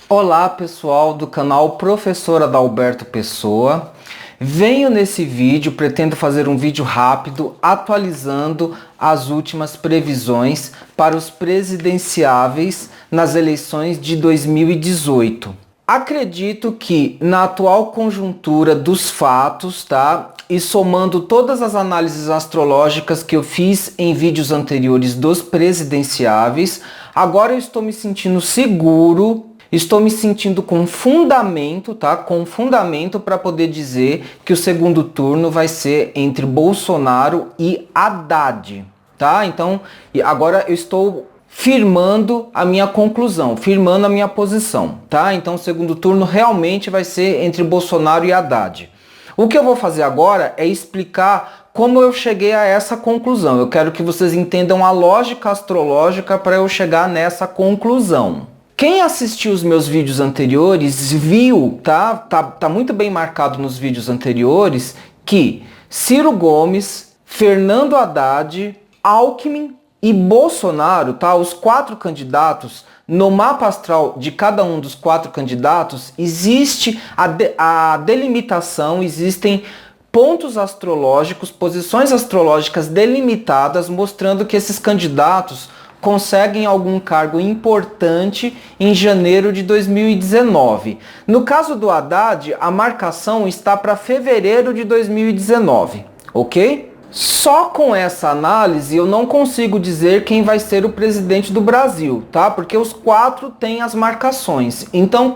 Olá pessoal do canal Professor Adalberto Pessoa. Venho nesse vídeo, pretendo fazer um vídeo rápido atualizando as últimas previsões para os presidenciáveis nas eleições de 2018. Acredito que na atual conjuntura dos fatos, e somando todas as análises astrológicas que eu fiz em vídeos anteriores dos presidenciáveis, agora eu estou me sentindo seguro. Estou me sentindo com fundamento, Com fundamento para poder dizer que o segundo turno vai ser entre Bolsonaro e Haddad, Então, agora eu estou firmando a minha conclusão, firmando a minha posição, Então, o segundo turno realmente vai ser entre Bolsonaro e Haddad. O que eu vou fazer agora é explicar como eu cheguei a essa conclusão. Eu quero que vocês entendam a lógica astrológica para eu chegar nessa conclusão. Quem assistiu os meus vídeos anteriores viu, tá muito bem marcado nos vídeos anteriores, que Ciro Gomes, Fernando Haddad, Alckmin e Bolsonaro, os quatro candidatos, no mapa astral de cada um dos quatro candidatos, existe a delimitação, existem pontos astrológicos, posições astrológicas delimitadas, mostrando que esses candidatos conseguem algum cargo importante em janeiro de 2019. No caso do Haddad, a marcação está para fevereiro de 2019, ok? Só com essa análise eu não consigo dizer quem vai ser o presidente do Brasil, Porque os quatro têm as marcações. Então,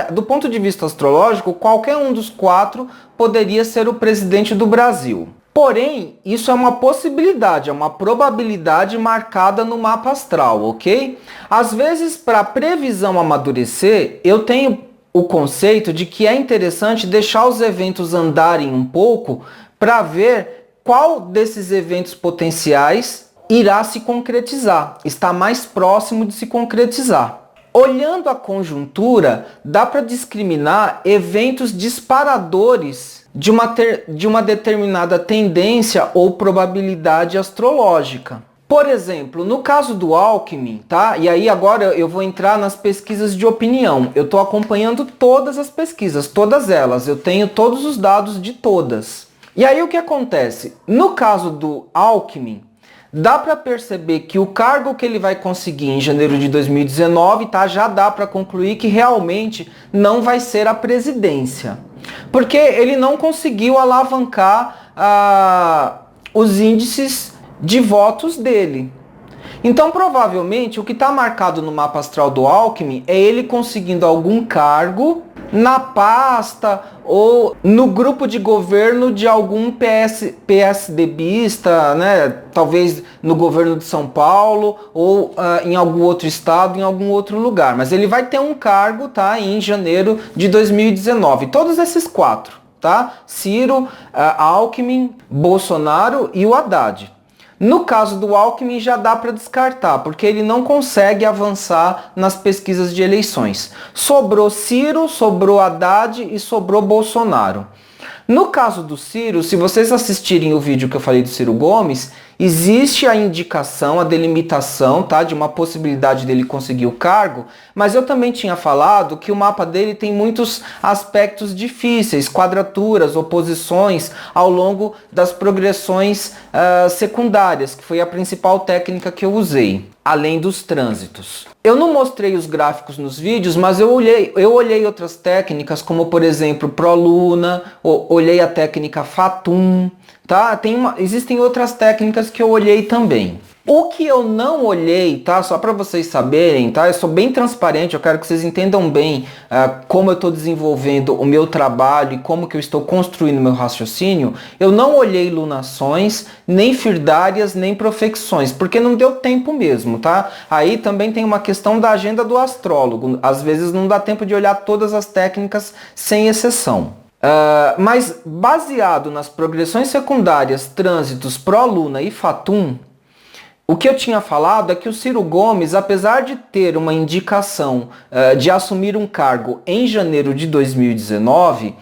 do ponto de vista astrológico, qualquer um dos quatro poderia ser o presidente do Brasil. Porém, isso é uma possibilidade, é uma probabilidade marcada no mapa astral, ok? Às vezes, para a previsão amadurecer, eu tenho o conceito de que é interessante deixar os eventos andarem um pouco para ver qual desses eventos potenciais irá se concretizar, está mais próximo de se concretizar. Olhando a conjuntura, dá para discriminar eventos disparadores de uma determinada tendência ou probabilidade astrológica. Por exemplo, no caso do Alckmin, E aí agora eu vou entrar nas pesquisas de opinião. Eu estou acompanhando todas as pesquisas, todas elas. Eu tenho todos os dados de todas. E aí o que acontece? No caso do Alckmin, dá para perceber que o cargo que ele vai conseguir em janeiro de 2019, já dá para concluir que realmente não vai ser a presidência. Porque ele não conseguiu alavancar os índices de votos dele. Então, provavelmente, o que está marcado no mapa astral do Alckmin é ele conseguindo algum cargo na pasta ou no grupo de governo de algum PSDBista, Talvez no governo de São Paulo ou em algum outro estado, em algum outro lugar. Mas ele vai ter um cargo, em janeiro de 2019. Todos esses quatro, Ciro, Alckmin, Bolsonaro e o Haddad. No caso do Alckmin já dá para descartar, porque ele não consegue avançar nas pesquisas de eleições. Sobrou Ciro, sobrou Haddad e sobrou Bolsonaro. No caso do Ciro, se vocês assistirem o vídeo que eu falei do Ciro Gomes, existe a indicação, a delimitação, de uma possibilidade dele conseguir o cargo, mas eu também tinha falado que o mapa dele tem muitos aspectos difíceis, quadraturas, oposições ao longo das progressões secundárias, que foi a principal técnica que eu usei, além dos trânsitos. Eu não mostrei os gráficos nos vídeos, mas eu olhei outras técnicas, como por exemplo Proluna, olhei a técnica Fatum, Existem outras técnicas que eu olhei também. O que eu não olhei, Só para vocês saberem, Eu sou bem transparente, eu quero que vocês entendam bem como eu estou desenvolvendo o meu trabalho e como que eu estou construindo o meu raciocínio. Eu não olhei lunações, nem firdárias, nem profecções, porque não deu tempo mesmo, Aí também tem uma questão da agenda do astrólogo. Às vezes não dá tempo de olhar todas as técnicas, sem exceção. Mas baseado nas progressões secundárias, trânsitos, Proluna e Fatum, o que eu tinha falado é que o Ciro Gomes, apesar de ter uma indicação de assumir um cargo em janeiro de 2019,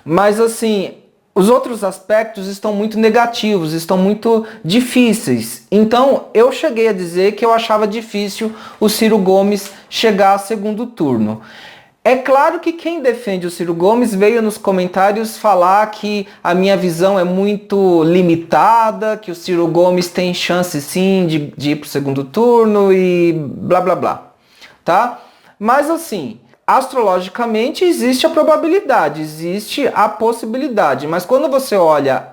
mas assim, os outros aspectos estão muito negativos, estão muito difíceis. Então eu cheguei a dizer que eu achava difícil o Ciro Gomes chegar a segundo turno. É claro que quem defende o Ciro Gomes veio nos comentários falar que a minha visão é muito limitada, que o Ciro Gomes tem chance sim de ir para o segundo turno e blá blá blá, tá? Mas assim, astrologicamente existe a probabilidade, existe a possibilidade, mas quando você olha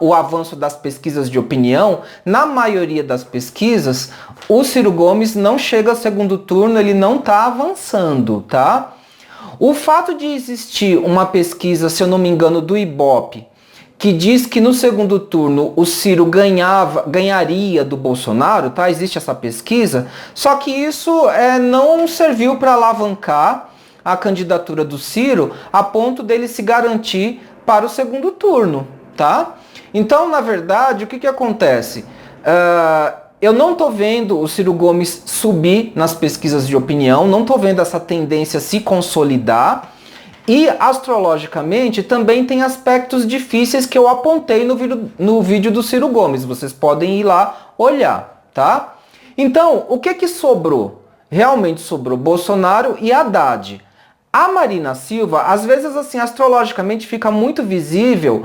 o avanço das pesquisas de opinião, na maioria das pesquisas, o Ciro Gomes não chega ao segundo turno, ele não está avançando, tá? O fato de existir uma pesquisa, se eu não me engano, do Ibope, que diz que no segundo turno o Ciro ganharia do Bolsonaro, tá? Existe essa pesquisa, só que isso não serviu para alavancar a candidatura do Ciro a ponto dele se garantir para o segundo turno, tá? Então, na verdade, o que acontece? Eu não estou vendo o Ciro Gomes subir nas pesquisas de opinião, não estou vendo essa tendência se consolidar. E astrologicamente também tem aspectos difíceis que eu apontei no vídeo do Ciro Gomes. Vocês podem ir lá olhar, tá? Então, o que sobrou? Realmente sobrou Bolsonaro e Haddad. A Marina Silva, às vezes assim, astrologicamente fica muito visível,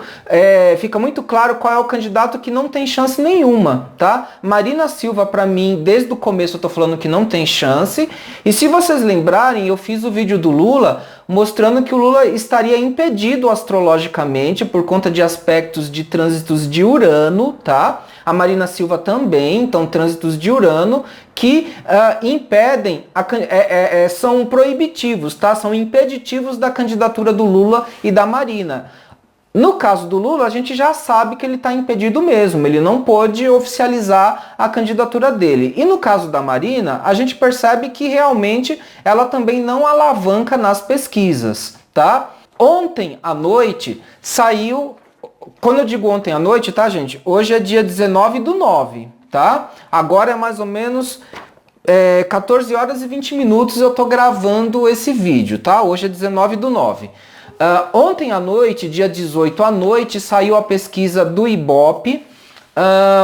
fica muito claro qual é o candidato que não tem chance nenhuma, tá? Marina Silva, pra mim, desde o começo eu tô falando que não tem chance. E se vocês lembrarem, eu fiz o vídeo do Lula mostrando que o Lula estaria impedido astrologicamente por conta de aspectos de trânsitos de Urano, tá? A Marina Silva também, então trânsitos de Urano que impedem, são proibitivos, tá? São impeditivos da candidatura do Lula e da Marina. No caso do Lula, a gente já sabe que ele está impedido mesmo, ele não pôde oficializar a candidatura dele. E no caso da Marina, a gente percebe que realmente ela também não alavanca nas pesquisas, tá? Ontem à noite saiu, quando eu digo ontem à noite, tá, gente? Hoje é dia 19/9, tá? Agora é mais ou menos 14 horas e 20 minutos eu tô gravando esse vídeo, tá? Hoje é 19/9. Ontem à noite, dia 18 à noite, saiu a pesquisa do Ibope,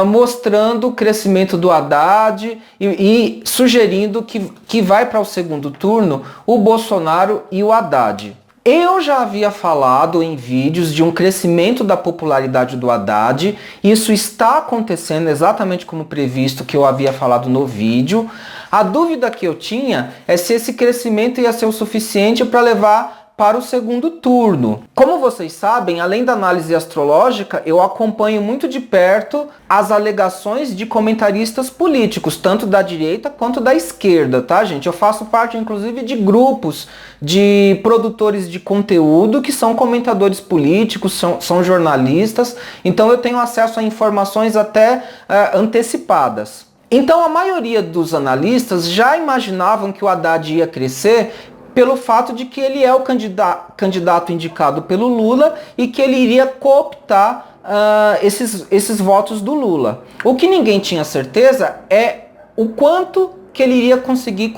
mostrando o crescimento do Haddad e sugerindo que vai para o segundo turno o Bolsonaro e o Haddad. Eu já havia falado em vídeos de um crescimento da popularidade do Haddad. Isso está acontecendo exatamente como previsto, que eu havia falado no vídeo. A dúvida que eu tinha é se esse crescimento ia ser o suficiente para levar para o segundo turno. Como vocês sabem, além da análise astrológica, eu acompanho muito de perto as alegações de comentaristas políticos, tanto da direita quanto da esquerda, tá, gente? Eu faço parte, inclusive, de grupos de produtores de conteúdo que são comentadores políticos, são jornalistas, então eu tenho acesso a informações até antecipadas. Então a maioria dos analistas já imaginavam que o Haddad ia crescer pelo fato de que ele é o candidato indicado pelo Lula e que ele iria cooptar esses votos do Lula. O que ninguém tinha certeza é o quanto que ele iria conseguir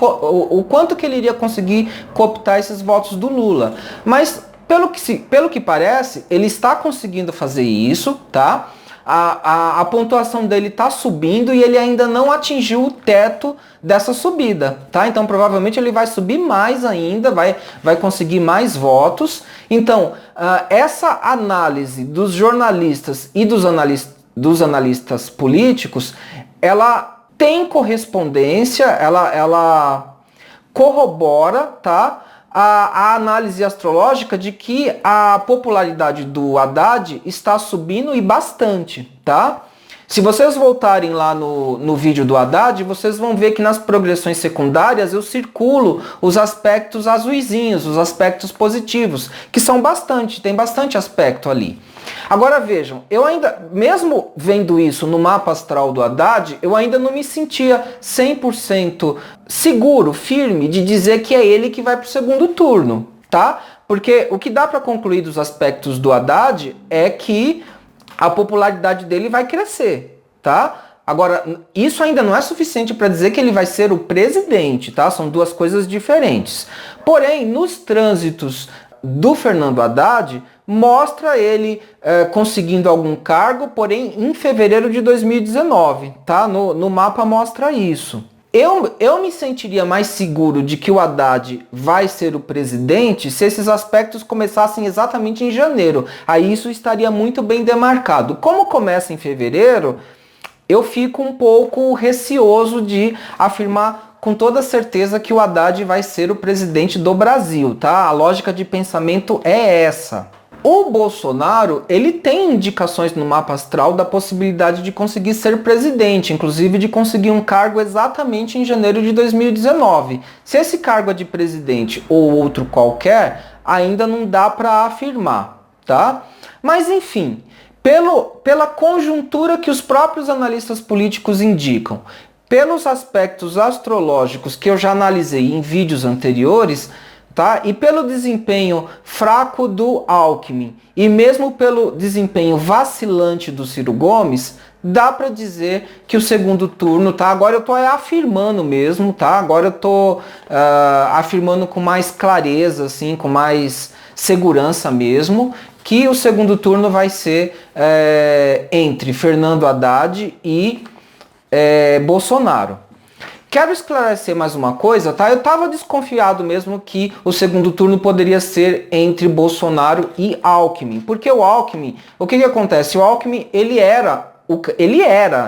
cooptar esses votos do Lula. Mas pelo que parece, ele está conseguindo fazer isso, tá? A pontuação dele está subindo e ele ainda não atingiu o teto dessa subida, tá? Então provavelmente ele vai subir mais ainda, vai conseguir mais votos. Então essa análise dos jornalistas e dos analistas políticos, ela tem correspondência, ela corrobora, tá? A análise astrológica de que a popularidade do Haddad está subindo e bastante, tá? Se vocês voltarem lá no vídeo do Haddad, vocês vão ver que nas progressões secundárias eu circulo os aspectos azuisinhos, os aspectos positivos, que são bastante, tem bastante aspecto ali. Agora vejam, eu ainda, mesmo vendo isso no mapa astral do Haddad, eu ainda não me sentia 100% seguro, firme, de dizer que é ele que vai para o segundo turno, tá? Porque o que dá para concluir dos aspectos do Haddad é que a popularidade dele vai crescer, tá? Agora, isso ainda não é suficiente para dizer que ele vai ser o presidente, tá? São duas coisas diferentes. Porém, nos trânsitos do Fernando Haddad, mostra ele conseguindo algum cargo, porém em fevereiro de 2019, tá? No mapa mostra isso. Eu me sentiria mais seguro de que o Haddad vai ser o presidente se esses aspectos começassem exatamente em janeiro. Aí isso estaria muito bem demarcado. Como começa em fevereiro, eu fico um pouco receoso de afirmar com toda certeza que o Haddad vai ser o presidente do Brasil, tá? A lógica de pensamento é essa. O Bolsonaro, ele tem indicações no mapa astral da possibilidade de conseguir ser presidente, inclusive de conseguir um cargo exatamente em janeiro de 2019. Se esse cargo é de presidente ou outro qualquer, ainda não dá para afirmar, tá? Mas enfim, pela conjuntura que os próprios analistas políticos indicam, pelos aspectos astrológicos que eu já analisei em vídeos anteriores, tá? E pelo desempenho fraco do Alckmin e mesmo pelo desempenho vacilante do Ciro Gomes, dá para dizer que o segundo turno, tá? Agora eu tô afirmando mesmo, tá? Agora eu tô afirmando com mais clareza, assim, com mais segurança mesmo, que o segundo turno vai ser entre Fernando Haddad e Bolsonaro. Quero esclarecer mais uma coisa, tá? Eu estava desconfiado mesmo que o segundo turno poderia ser entre Bolsonaro e Alckmin. Porque o Alckmin, o que acontece? O Alckmin, ele era,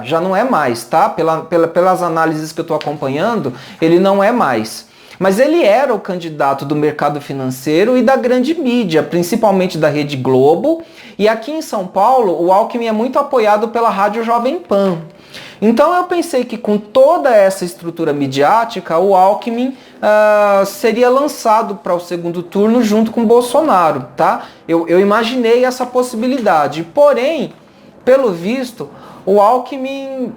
já não é mais, tá? Pelas análises que eu estou acompanhando, ele não é mais. Mas ele era o candidato do mercado financeiro e da grande mídia, principalmente da Rede Globo. E aqui em São Paulo, o Alckmin é muito apoiado pela Rádio Jovem Pan. Então eu pensei que com toda essa estrutura midiática, o Alckmin seria lançado para o segundo turno junto com o Bolsonaro, tá? Eu imaginei essa possibilidade. Porém, pelo visto, o Alckmin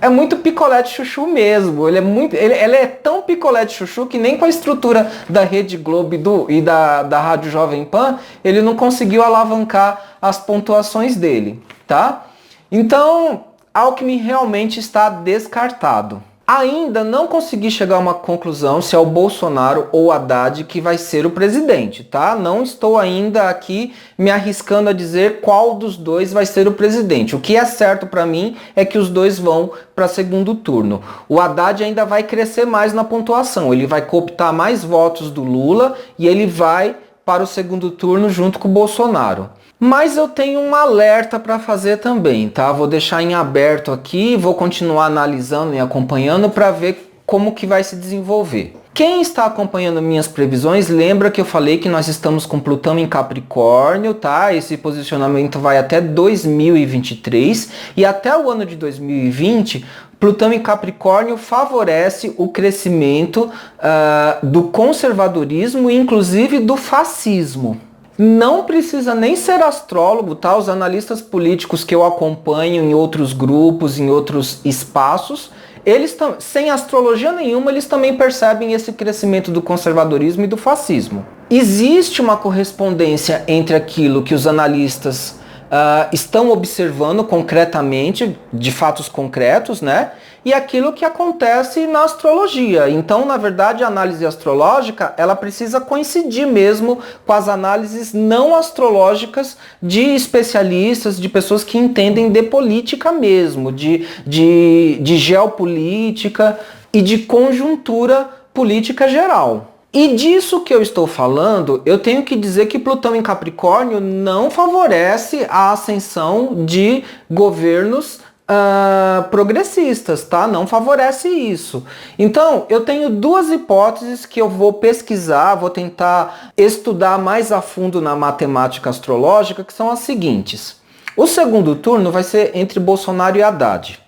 é muito picolé de chuchu mesmo. Ele é tão picolé de chuchu que nem com a estrutura da Rede Globo e da Rádio Jovem Pan, ele não conseguiu alavancar as pontuações dele, tá? Então, Alckmin realmente está descartado. Ainda não consegui chegar a uma conclusão se é o Bolsonaro ou o Haddad que vai ser o presidente, tá? Não estou ainda aqui me arriscando a dizer qual dos dois vai ser o presidente. O que é certo para mim é que os dois vão para segundo turno. O Haddad ainda vai crescer mais na pontuação, ele vai cooptar mais votos do Lula e ele vai para o segundo turno junto com o Bolsonaro. Mas eu tenho um alerta para fazer também, tá? Vou deixar em aberto aqui, vou continuar analisando e acompanhando para ver como que vai se desenvolver. Quem está acompanhando minhas previsões, lembra que eu falei que nós estamos com Plutão em Capricórnio, tá? Esse posicionamento vai até 2023 e até o ano de 2020, Plutão em Capricórnio favorece o crescimento do conservadorismo e inclusive do fascismo. Não precisa nem ser astrólogo, tá? Os analistas políticos que eu acompanho em outros grupos, em outros espaços, eles sem astrologia nenhuma, eles também percebem esse crescimento do conservadorismo e do fascismo. Existe uma correspondência entre aquilo que os analistas estão observando concretamente, de fatos concretos, né? E aquilo que acontece na astrologia. Então, na verdade, a análise astrológica, ela precisa coincidir mesmo com as análises não astrológicas de especialistas, de pessoas que entendem de política mesmo, de geopolítica e de conjuntura política geral. E disso que eu estou falando, eu tenho que dizer que Plutão em Capricórnio não favorece a ascensão de governos progressistas, tá? Não favorece isso. Então, eu tenho duas hipóteses que eu vou pesquisar, vou tentar estudar mais a fundo na matemática astrológica, que são as seguintes. O segundo turno vai ser entre Bolsonaro e Haddad.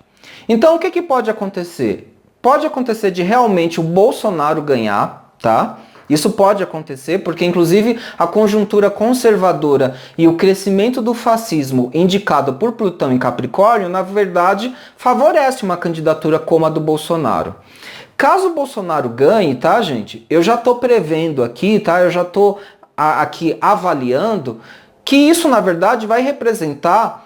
Então, o que pode acontecer? Pode acontecer de realmente o Bolsonaro ganhar, tá? Isso pode acontecer porque, inclusive, a conjuntura conservadora e o crescimento do fascismo indicado por Plutão em Capricórnio, na verdade, favorece uma candidatura como a do Bolsonaro. Caso o Bolsonaro ganhe, tá, gente? Eu já estou prevendo aqui, tá? Eu já estou aqui avaliando que isso, na verdade, vai representar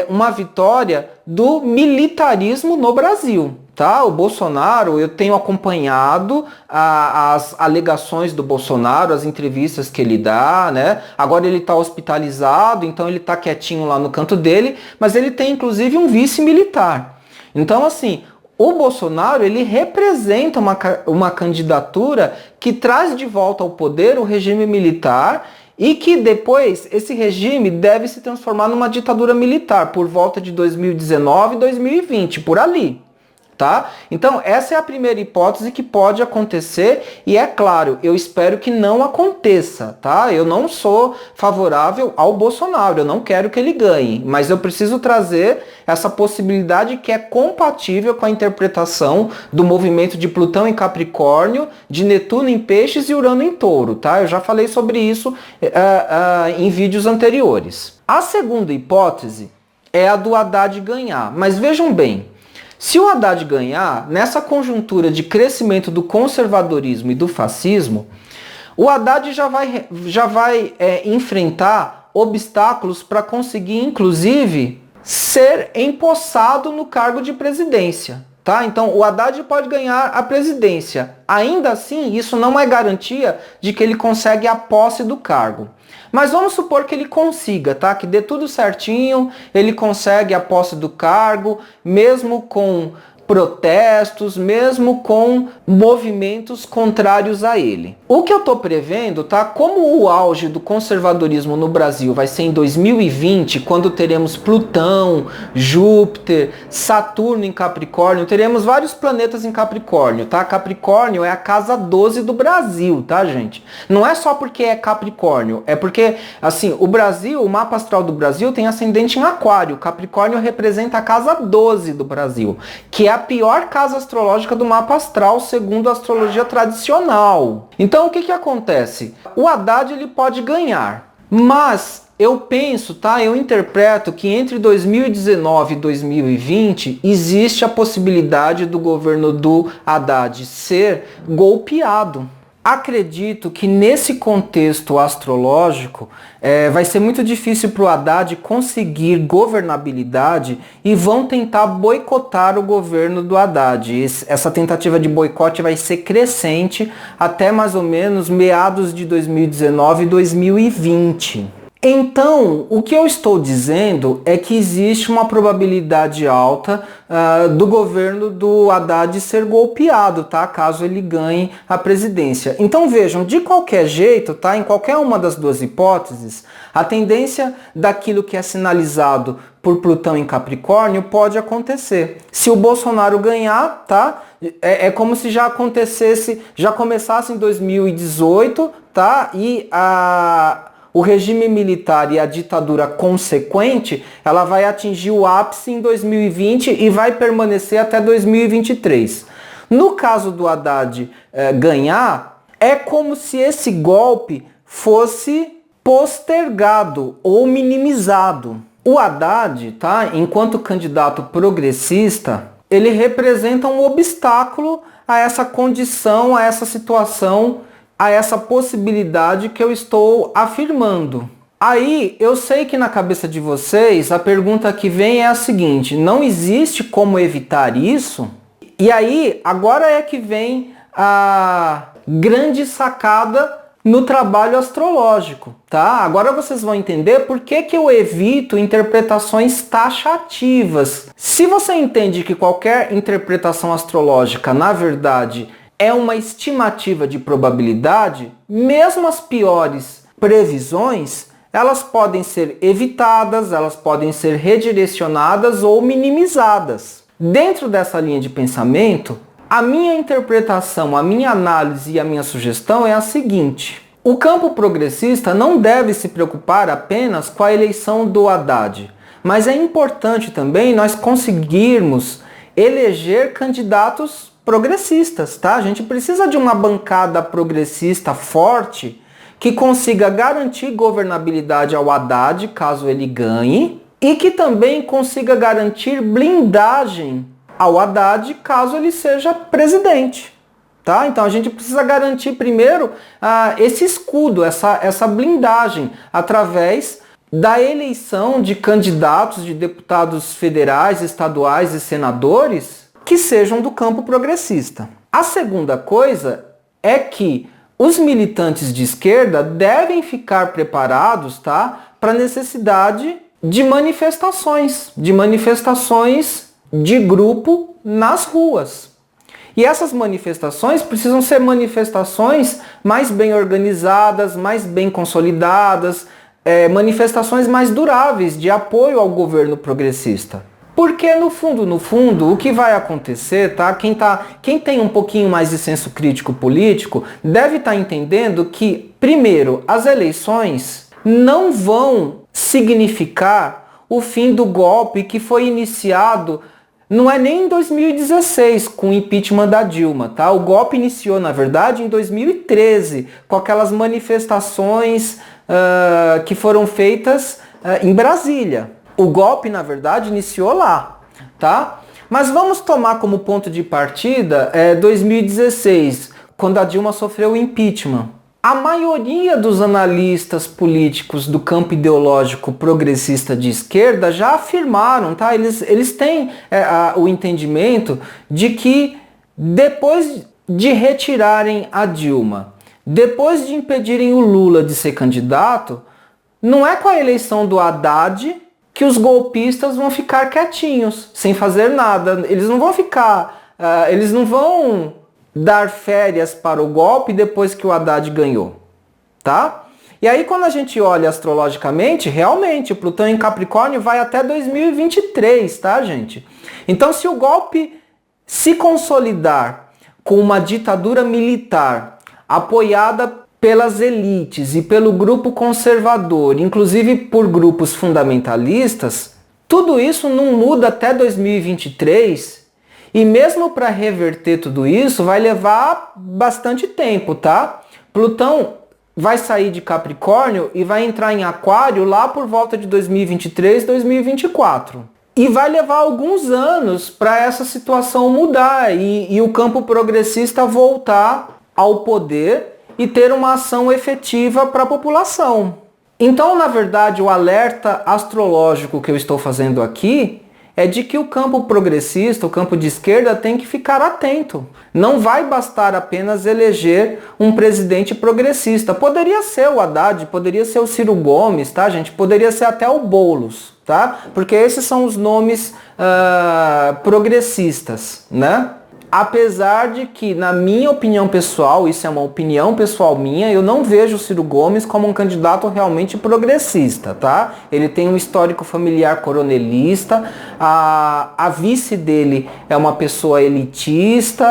uma vitória do militarismo no Brasil. Tá? O Bolsonaro, eu tenho acompanhado as alegações do Bolsonaro, as entrevistas que ele dá, né? Agora ele está hospitalizado, então ele está quietinho lá no canto dele, mas ele tem inclusive um vice militar. Então, assim, o Bolsonaro, ele representa uma candidatura que traz de volta ao poder o regime militar e que depois esse regime deve se transformar numa ditadura militar por volta de 2019 e 2020, por ali. Tá? Então, essa é a primeira hipótese que pode acontecer e é claro, eu espero que não aconteça, tá? Eu não sou favorável ao Bolsonaro, eu não quero que ele ganhe, mas eu preciso trazer essa possibilidade que é compatível com a interpretação do movimento de Plutão em Capricórnio, de Netuno em Peixes e Urano em Touro, tá? Eu já falei sobre isso em vídeos anteriores. A segunda hipótese é a do Haddad ganhar, mas vejam bem, se o Haddad ganhar, nessa conjuntura de crescimento do conservadorismo e do fascismo, o Haddad já vai enfrentar obstáculos para conseguir, inclusive, ser empossado no cargo de presidência. Tá? Então, o Haddad pode ganhar a presidência. Ainda assim, isso não é garantia de que ele consegue a posse do cargo. Mas vamos supor que ele consiga, tá? Que dê tudo certinho, ele consegue a posse do cargo, mesmo com protestos, mesmo com movimentos contrários a ele. O que eu estou prevendo, tá? Como o auge do conservadorismo no Brasil vai ser em 2020, quando teremos Plutão, Júpiter, Saturno em Capricórnio, teremos vários planetas em Capricórnio, tá? Capricórnio é a casa 12 do Brasil, tá, gente? Não é só porque é Capricórnio, é porque, assim, o Brasil, o mapa astral do Brasil tem ascendente em Aquário. Capricórnio representa a casa 12 do Brasil, que é a pior casa astrológica do mapa astral, segundo a astrologia tradicional. Então, o que acontece? O Haddad, ele pode ganhar, mas eu penso, tá? Eu interpreto que entre 2019 e 2020 existe a possibilidade do governo do Haddad ser golpeado. Acredito que nesse contexto astrológico vai ser muito difícil para o Haddad conseguir governabilidade e vão tentar boicotar o governo do Haddad. Essa tentativa de boicote vai ser crescente até mais ou menos meados de 2019 e 2020. Então, o que eu estou dizendo é que existe uma probabilidade alta do governo do Haddad ser golpeado, tá? Caso ele ganhe a presidência. Então vejam, de qualquer jeito, tá? Em qualquer uma das duas hipóteses, a tendência daquilo que é sinalizado por Plutão em Capricórnio pode acontecer. Se o Bolsonaro ganhar, tá? É como se já acontecesse, já começasse em 2018, tá? E o regime militar e a ditadura consequente, ela vai atingir o ápice em 2020 e vai permanecer até 2023. No caso do Haddad ganhar, é como se esse golpe fosse postergado ou minimizado. O Haddad, tá, enquanto candidato progressista, ele representa um obstáculo a essa condição, a essa situação, a essa possibilidade que eu estou afirmando. Aí, eu sei que na cabeça de vocês, a pergunta que vem é a seguinte: não existe como evitar isso? E aí, agora é que vem a grande sacada no trabalho astrológico, tá? Agora vocês vão entender por que eu evito interpretações taxativas. Se você entende que qualquer interpretação astrológica, na verdade, é uma estimativa de probabilidade, mesmo as piores previsões, elas podem ser evitadas, elas podem ser redirecionadas ou minimizadas. Dentro dessa linha de pensamento, a minha interpretação, a minha análise e a minha sugestão é a seguinte: o campo progressista não deve se preocupar apenas com a eleição do Haddad, mas é importante também nós conseguirmos eleger candidatos progressistas, tá? A gente precisa de uma bancada progressista forte que consiga garantir governabilidade ao Haddad, caso ele ganhe, e que também consiga garantir blindagem ao Haddad, caso ele seja presidente, tá? Então a gente precisa garantir primeiro esse escudo, essa blindagem, através da eleição de candidatos, de deputados federais, estaduais e senadores que sejam do campo progressista. A segunda coisa é que os militantes de esquerda devem ficar preparados, tá, para a necessidade de manifestações de grupo nas ruas. E essas manifestações precisam ser manifestações mais bem organizadas, mais bem consolidadas, manifestações mais duráveis de apoio ao governo progressista. Porque no fundo, o que vai acontecer, tá? Quem tem um pouquinho mais de senso crítico político deve estar entendendo que, primeiro, as eleições não vão significar o fim do golpe que foi iniciado, não é nem em 2016 com o impeachment da Dilma, tá? O golpe iniciou, na verdade, em 2013, com aquelas manifestações que foram feitas em Brasília. O golpe, na verdade, iniciou lá, tá? Mas vamos tomar como ponto de partida 2016, quando a Dilma sofreu o impeachment. A maioria dos analistas políticos do campo ideológico progressista de esquerda já afirmaram, tá? Eles têm o entendimento de que depois de retirarem a Dilma, depois de impedirem o Lula de ser candidato, não é com a eleição do Haddad que os golpistas vão ficar quietinhos, sem fazer nada. Eles não vão ficar, eles não vão dar férias para o golpe depois que o Haddad ganhou, tá? E aí quando a gente olha astrologicamente, realmente o Plutão em Capricórnio vai até 2023, tá, gente? Então se o golpe se consolidar com uma ditadura militar apoiada pelas elites e pelo grupo conservador, inclusive por grupos fundamentalistas, tudo isso não muda até 2023. E mesmo para reverter tudo isso, vai levar bastante tempo, tá? Plutão vai sair de Capricórnio e vai entrar em Aquário lá por volta de 2023, 2024. E vai levar alguns anos para essa situação mudar e o campo progressista voltar ao poder e ter uma ação efetiva para a população. Então, na verdade, o alerta astrológico que eu estou fazendo aqui é de que o campo progressista, o campo de esquerda, tem que ficar atento. Não vai bastar apenas eleger um presidente progressista. Poderia ser o Haddad, poderia ser o Ciro Gomes, tá, gente? Poderia ser até o Boulos, tá? Porque esses são os nomes progressistas, né? Apesar de que, na minha opinião pessoal, isso é uma opinião pessoal minha, eu não vejo o Ciro Gomes como um candidato realmente progressista, tá? Ele tem um histórico familiar coronelista, a vice dele é uma pessoa elitista,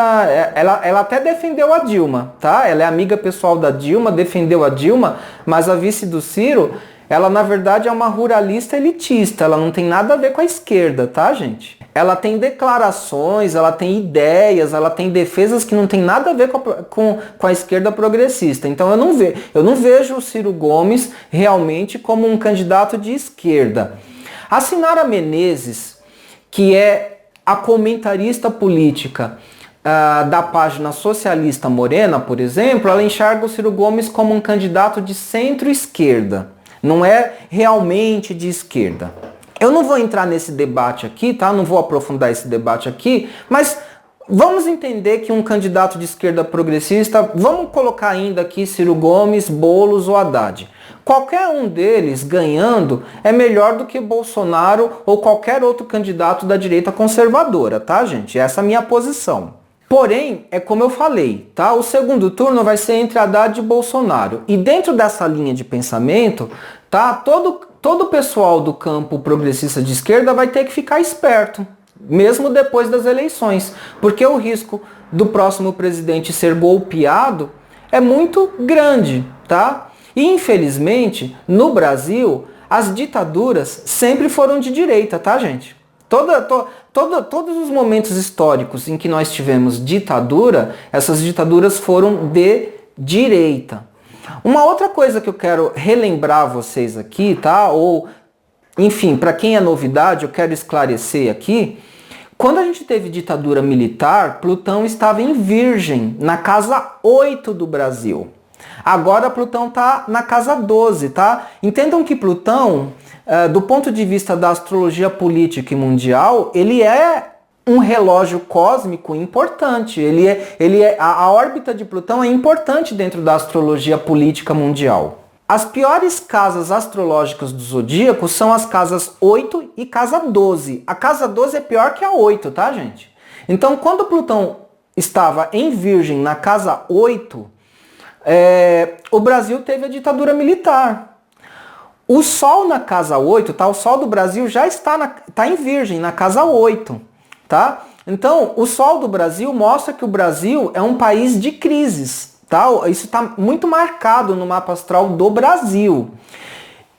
ela até defendeu a Dilma, tá? Ela é amiga pessoal da Dilma, defendeu a Dilma, mas a vice do Ciro, ela na verdade é uma ruralista elitista, ela não tem nada a ver com a esquerda, tá, gente? Ela tem declarações, ela tem ideias, ela tem defesas que não tem nada a ver com a esquerda progressista. Então eu não vejo o Ciro Gomes realmente como um candidato de esquerda. A Sinara Menezes, que é a comentarista política da página Socialista Morena, por exemplo, ela enxerga o Ciro Gomes como um candidato de centro-esquerda. Não é realmente de esquerda. Eu não vou entrar nesse debate aqui, tá? Não vou aprofundar esse debate aqui, mas vamos entender que um candidato de esquerda progressista, vamos colocar ainda aqui Ciro Gomes, Boulos ou Haddad. Qualquer um deles ganhando é melhor do que Bolsonaro ou qualquer outro candidato da direita conservadora, tá, gente? Essa é a minha posição. Porém, é como eu falei, tá? O segundo turno vai ser entre Haddad e Bolsonaro. E dentro dessa linha de pensamento, tá? Todo o pessoal do campo progressista de esquerda vai ter que ficar esperto, mesmo depois das eleições, porque o risco do próximo presidente ser golpeado é muito grande, tá? E infelizmente, no Brasil, as ditaduras sempre foram de direita, tá, gente? Todos os momentos históricos em que nós tivemos ditadura, essas ditaduras foram de direita. Uma outra coisa que eu quero relembrar vocês aqui, tá? Ou, enfim, para quem é novidade, eu quero esclarecer aqui. Quando a gente teve ditadura militar, Plutão estava em Virgem, na casa 8 do Brasil. Agora Plutão está na casa 12, tá? Entendam que Plutão, do ponto de vista da astrologia política e mundial, ele é um relógio cósmico importante. A órbita de Plutão é importante dentro da astrologia política mundial. As piores casas astrológicas do zodíaco são as casas 8 e casa 12. A casa 12 é pior que a 8, tá, gente? Então, quando Plutão estava em Virgem na casa 8, o Brasil teve a ditadura militar. O Sol na casa 8, tá? O Sol do Brasil já está em Virgem, na casa 8, tá? Então, o Sol do Brasil mostra que o Brasil é um país de crises. Tá? Isso está muito marcado no mapa astral do Brasil.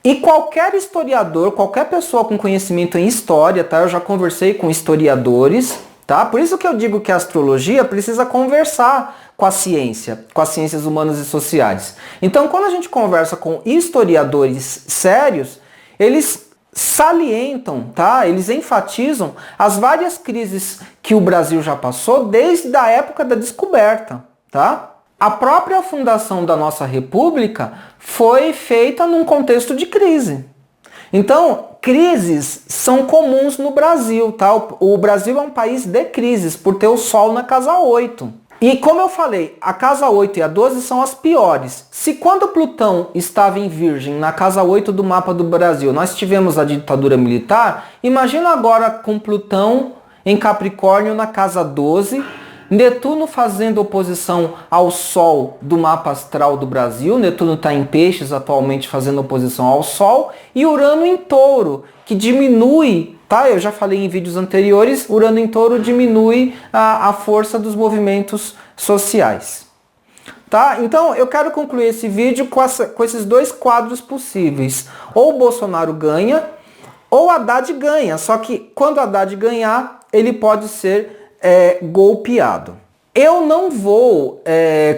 E qualquer historiador, qualquer pessoa com conhecimento em história, tá? Eu já conversei com historiadores, tá? Por isso que eu digo que a astrologia precisa conversar com a ciência, com as ciências humanas e sociais. Então, quando a gente conversa com historiadores sérios, eles salientam, tá? Eles enfatizam as várias crises que o Brasil já passou desde a época da descoberta, tá? A própria fundação da nossa república foi feita num contexto de crise. Então, crises são comuns no Brasil, tá? O Brasil é um país de crises, por ter o Sol na casa 8. E como eu falei, a casa 8 e a 12 são as piores. Se quando Plutão estava em Virgem, na casa 8 do mapa do Brasil, nós tivemos a ditadura militar, imagina agora com Plutão em Capricórnio na casa 12, Netuno fazendo oposição ao Sol do mapa astral do Brasil. Netuno está em Peixes atualmente fazendo oposição ao Sol. E Urano em Touro, que diminui, tá? Eu já falei em vídeos anteriores, Urano em Touro diminui a força dos movimentos sociais. Tá? Então eu quero concluir esse vídeo com esses dois quadros possíveis. Ou o Bolsonaro ganha, ou Haddad ganha. Só que quando Haddad ganhar, ele pode ser golpeado. Eu não vou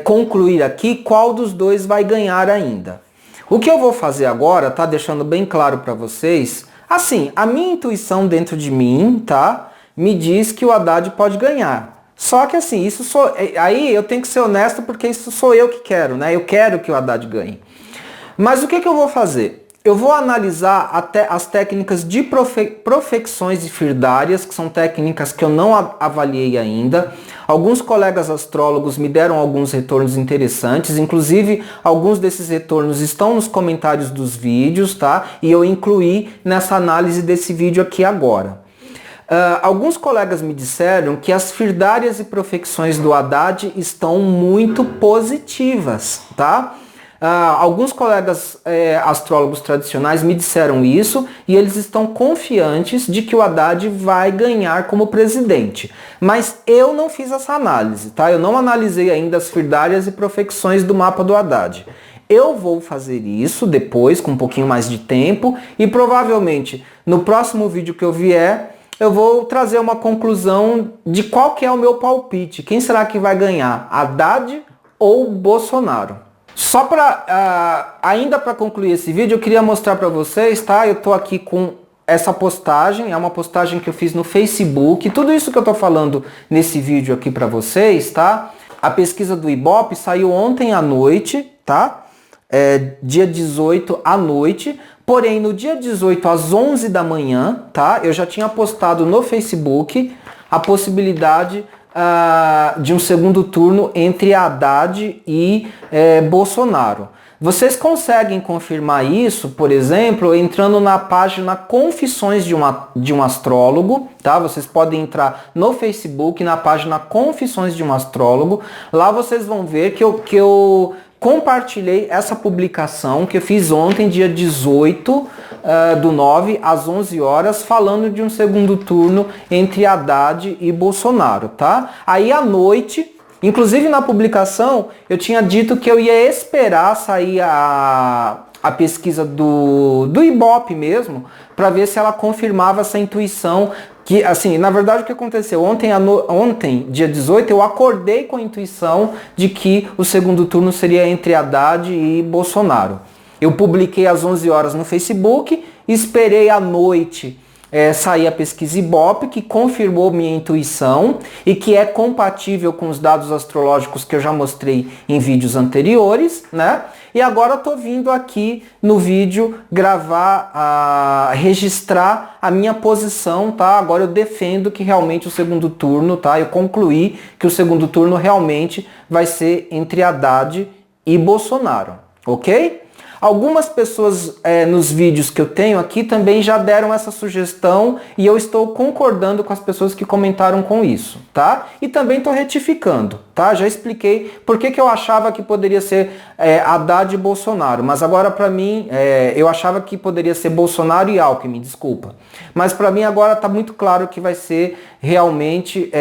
concluir aqui qual dos dois vai ganhar ainda. O que eu vou fazer agora, tá? Deixando bem claro para vocês, assim, a minha intuição dentro de mim, tá? Me diz que o Haddad pode ganhar. Só que assim, aí eu tenho que ser honesto porque isso sou eu que quero, né? Eu quero que o Haddad ganhe. Mas o que eu vou fazer? Eu vou analisar até as técnicas de profecções e firdárias, que são técnicas que eu não avaliei ainda. Alguns colegas astrólogos me deram alguns retornos interessantes, inclusive alguns desses retornos estão nos comentários dos vídeos, tá? E eu incluí nessa análise desse vídeo aqui agora. Alguns colegas me disseram que as firdárias e profecções do Haddad estão muito positivas, tá? Alguns colegas astrólogos tradicionais me disseram isso e eles estão confiantes de que o Haddad vai ganhar como presidente. Mas eu não fiz essa análise, tá? Eu não analisei ainda as firdárias e profecções do mapa do Haddad. Eu vou fazer isso depois, com um pouquinho mais de tempo, e provavelmente no próximo vídeo que eu vier, eu vou trazer uma conclusão de qual que é o meu palpite. Quem será que vai ganhar? Haddad ou Bolsonaro? Só ainda para concluir esse vídeo, eu queria mostrar para vocês, tá? Eu tô aqui com essa postagem, é uma postagem que eu fiz no Facebook. Tudo isso que eu tô falando nesse vídeo aqui para vocês, tá? A pesquisa do Ibope saiu ontem à noite, tá? Dia 18 à noite. Porém, no dia 18 às 11 da manhã, tá? Eu já tinha postado no Facebook a possibilidade de um segundo turno entre Haddad e Bolsonaro. Vocês conseguem confirmar isso, por exemplo, entrando na página Confissões de um Astrólogo, tá? Vocês podem entrar no Facebook, na página Confissões de um Astrólogo. Lá vocês vão ver que eu compartilhei essa publicação que eu fiz ontem, dia 18 do 9 às 11 horas, falando de um segundo turno entre Haddad e Bolsonaro, tá? Aí à noite, inclusive na publicação, eu tinha dito que eu ia esperar sair a pesquisa do Ibope mesmo, para ver se ela confirmava essa intuição. Que, assim, na verdade o que aconteceu? Ontem, dia 18, eu acordei com a intuição de que o segundo turno seria entre Haddad e Bolsonaro. Eu publiquei às 11 horas no Facebook, esperei à noite sair a pesquisa Ibope, que confirmou minha intuição e que é compatível com os dados astrológicos que eu já mostrei em vídeos anteriores, né? E agora eu tô vindo aqui no vídeo gravar, registrar a minha posição, tá? Agora eu defendo que realmente o segundo turno, tá? Eu concluí que o segundo turno realmente vai ser entre Haddad e Bolsonaro. ok? Algumas pessoas nos vídeos que eu tenho aqui também já deram essa sugestão e eu estou concordando com as pessoas que comentaram com isso, tá? E também estou retificando, tá? Já expliquei por que eu achava que poderia ser Haddad e Bolsonaro, mas agora para mim, eu achava que poderia ser Bolsonaro e Alckmin, desculpa. Mas para mim agora está muito claro que vai ser realmente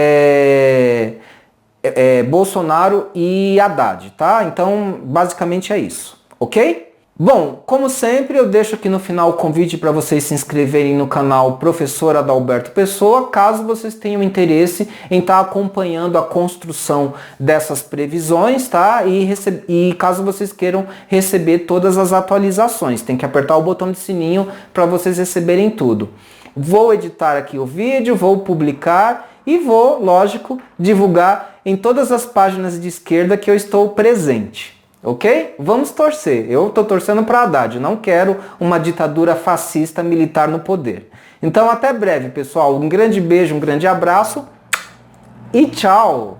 Bolsonaro e Haddad, tá? Então, basicamente é isso, ok? Bom, como sempre, eu deixo aqui no final o convite para vocês se inscreverem no canal Professor Adalberto Pessoa, caso vocês tenham interesse em estar acompanhando a construção dessas previsões, tá? E caso vocês queiram receber todas as atualizações, tem que apertar o botão de sininho para vocês receberem tudo. Vou editar aqui o vídeo, vou publicar e vou, lógico, divulgar em todas as páginas de esquerda que eu estou presente. Ok? Vamos torcer. Eu estou torcendo para Haddad. Não quero uma ditadura fascista militar no poder. Então até breve, pessoal. Um grande beijo, um grande abraço e tchau!